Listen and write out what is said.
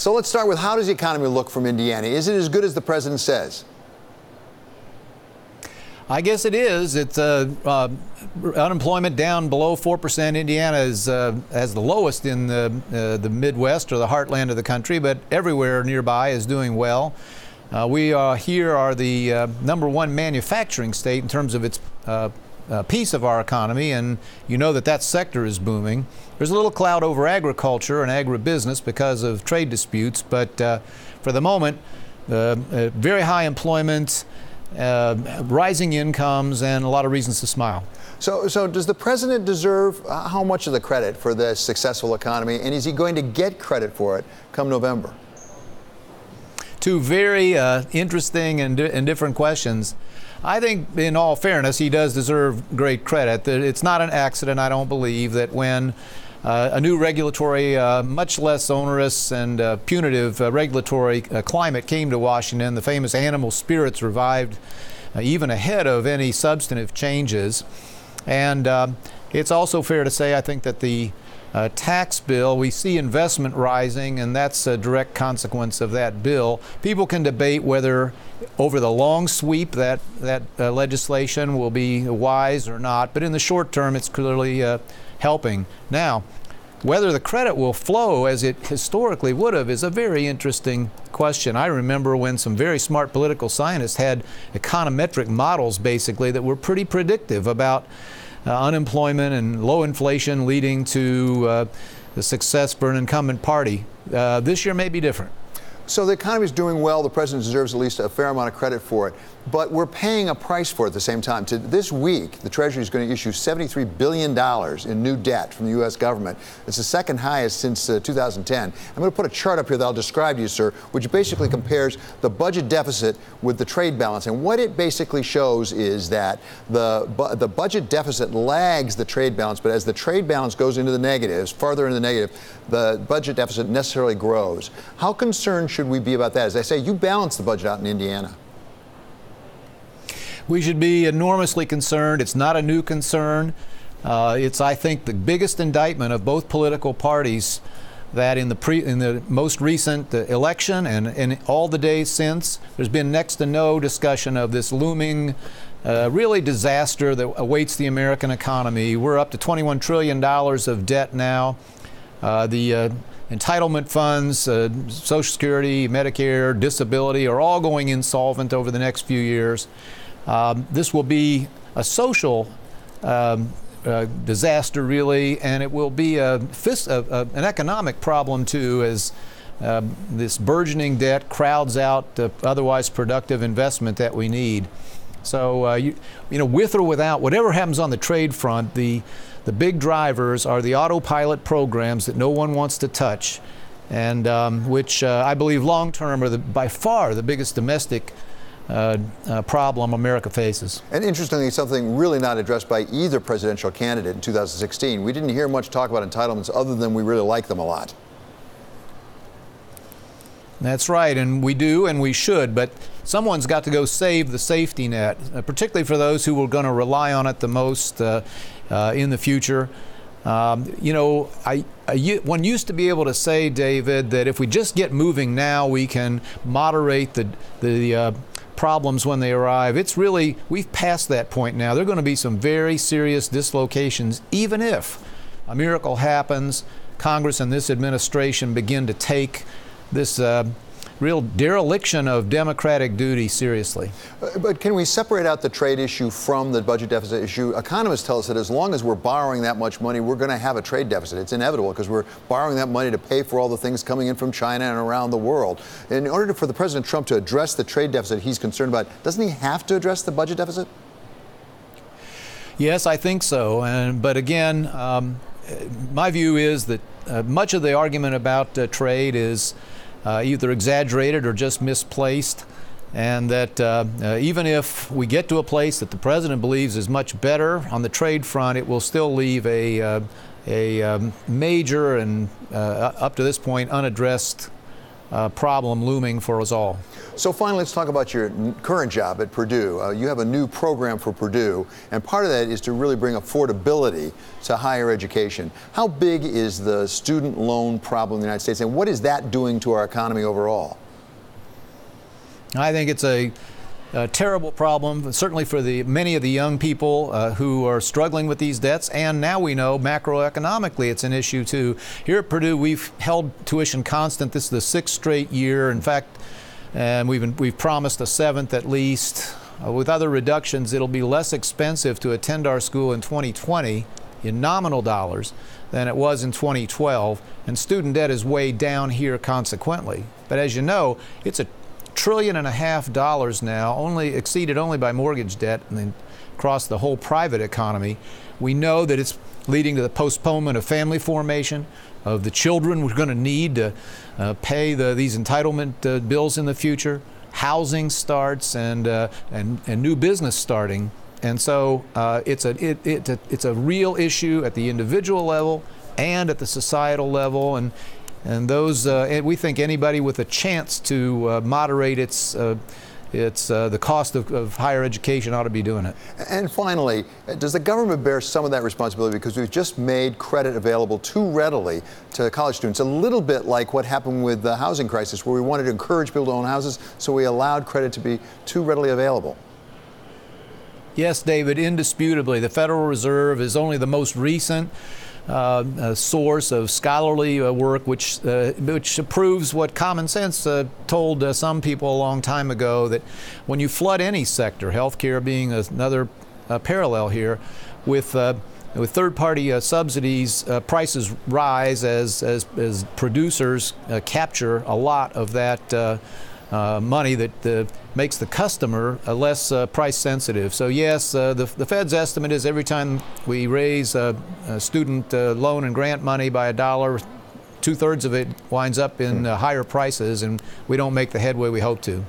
So let's start with, how does the economy look from Indiana? Is it as good as the president says? I guess it is. It's unemployment down below 4%. Indiana is has the lowest in the Midwest or the heartland of the country, but everywhere nearby is doing well. We here are the #1 manufacturing state in terms of its piece of our economy, and you know that sector is booming. There's a little cloud over agriculture and agribusiness because of trade disputes, but for the moment, very high employment, rising incomes, and a lot of reasons to smile. So does the president deserve how much of the credit for this successful economy, and is he going to get credit for it come November? Two very interesting and different questions. I think, in all fairness, he does deserve great credit. It's not an accident, I don't believe, that when a new regulatory, much less onerous and punitive regulatory climate came to Washington, the famous animal spirits revived even ahead of any substantive changes. And it's also fair to say, I think, that the tax bill, we see investment rising, and that's a direct consequence of that bill. People can debate whether over the long sweep that legislation will be wise or not, but in the short term it's clearly helping. Now, whether the credit will flow as it historically would have is a very interesting question. I remember when some very smart political scientists had econometric models, basically, that were pretty predictive about unemployment and low inflation leading to the success for an incumbent party. This year may be different. So the economy is doing well. The president deserves at least a fair amount of credit for it. But we're paying a price for it at the same time. This week, the Treasury is going to issue $73 billion in new debt from the U.S. government. It's the second highest since 2010. I'm going to put a chart up here that I'll describe to you, sir, which basically compares the budget deficit with the trade balance. And what it basically shows is that the budget deficit lags the trade balance, but as the trade balance goes into the negatives, farther into the negative, the budget deficit necessarily grows. How concerned should we be about that? As I say, you balance the budget out in Indiana. We should be enormously concerned. It's not a new concern. It's, I think, the biggest indictment of both political parties that in the most recent election and all the days since, there's been next to no discussion of this looming really disaster that awaits the American economy. We're up to $21 trillion of debt now. The entitlement funds, Social Security, Medicare, disability are all going insolvent over the next few years. This will be a social disaster, really, and it will be an economic problem, too, as this burgeoning debt crowds out otherwise productive investment that we need. So, you know, with or without, whatever happens on the trade front, the big drivers are the autopilot programs that no one wants to touch, and which I believe long-term are by far the biggest domestic problem America faces. And interestingly, something really not addressed by either presidential candidate in 2016. We didn't hear much talk about entitlements other than we really like them a lot. That's right, and we do and we should, but someone's got to go save the safety net, particularly for those who are going to rely on it the most in the future. You know, one used to be able to say, David, that if we just get moving now, we can moderate the problems when they arrive. It's really, we've passed that point now. There are going to be some very serious dislocations, even if a miracle happens, Congress and this administration begin to take this real dereliction of democratic duty seriously. But can we separate out the trade issue from the budget deficit issue? Economists tell us that as long as we're borrowing that much money, we're going to have a trade deficit. It's inevitable because we're borrowing that money to pay for all the things coming in from China and around the world. In order for the President Trump to address the trade deficit he's concerned about, doesn't he have to address the budget deficit? Yes, I think so. But again, my view is that much of the argument about trade is either exaggerated or just misplaced, and that even if we get to a place that the president believes is much better on the trade front, it will still leave a major and up to this point unaddressed problem looming for us all. So finally, let's talk about your current job at Purdue. You have a new program for Purdue, and part of that is to really bring affordability to higher education. How big is the student loan problem in the United States, and what is that doing to our economy overall? I think it's a terrible problem, certainly for many of the young people who are struggling with these debts, and now we know macroeconomically it's an issue too. Here at Purdue, we've held tuition constant. This is the 6th straight year. In fact, and we've promised a 7th at least. With other reductions, it'll be less expensive to attend our school in 2020 in nominal dollars than it was in 2012, and student debt is way down here consequently. But as you know, it's $1.5 trillion now, only exceeded only by mortgage debt and then across the whole private economy. We know that it's leading to the postponement of family formation, of the children we're going to need to pay these entitlement bills in the future, housing starts, and new business starting. And so it's a real issue at the individual level and at the societal level, and we think anybody with a chance to moderate the cost of higher education ought to be doing it. And finally, does the government bear some of that responsibility, because we've just made credit available too readily to college students, a little bit like what happened with the housing crisis, where we wanted to encourage people to own houses, so we allowed credit to be too readily available? Yes, David, indisputably. The Federal Reserve is only the most recent source of scholarly work which proves what common sense told some people a long time ago, that when you flood any sector, healthcare being another parallel here, with third-party subsidies, prices rise as producers capture a lot of that money that makes the customer less price sensitive. So yes, the Fed's estimate is every time we raise student loan and grant money by $1, 2/3 of it winds up in higher prices, and we don't make the headway we hope to.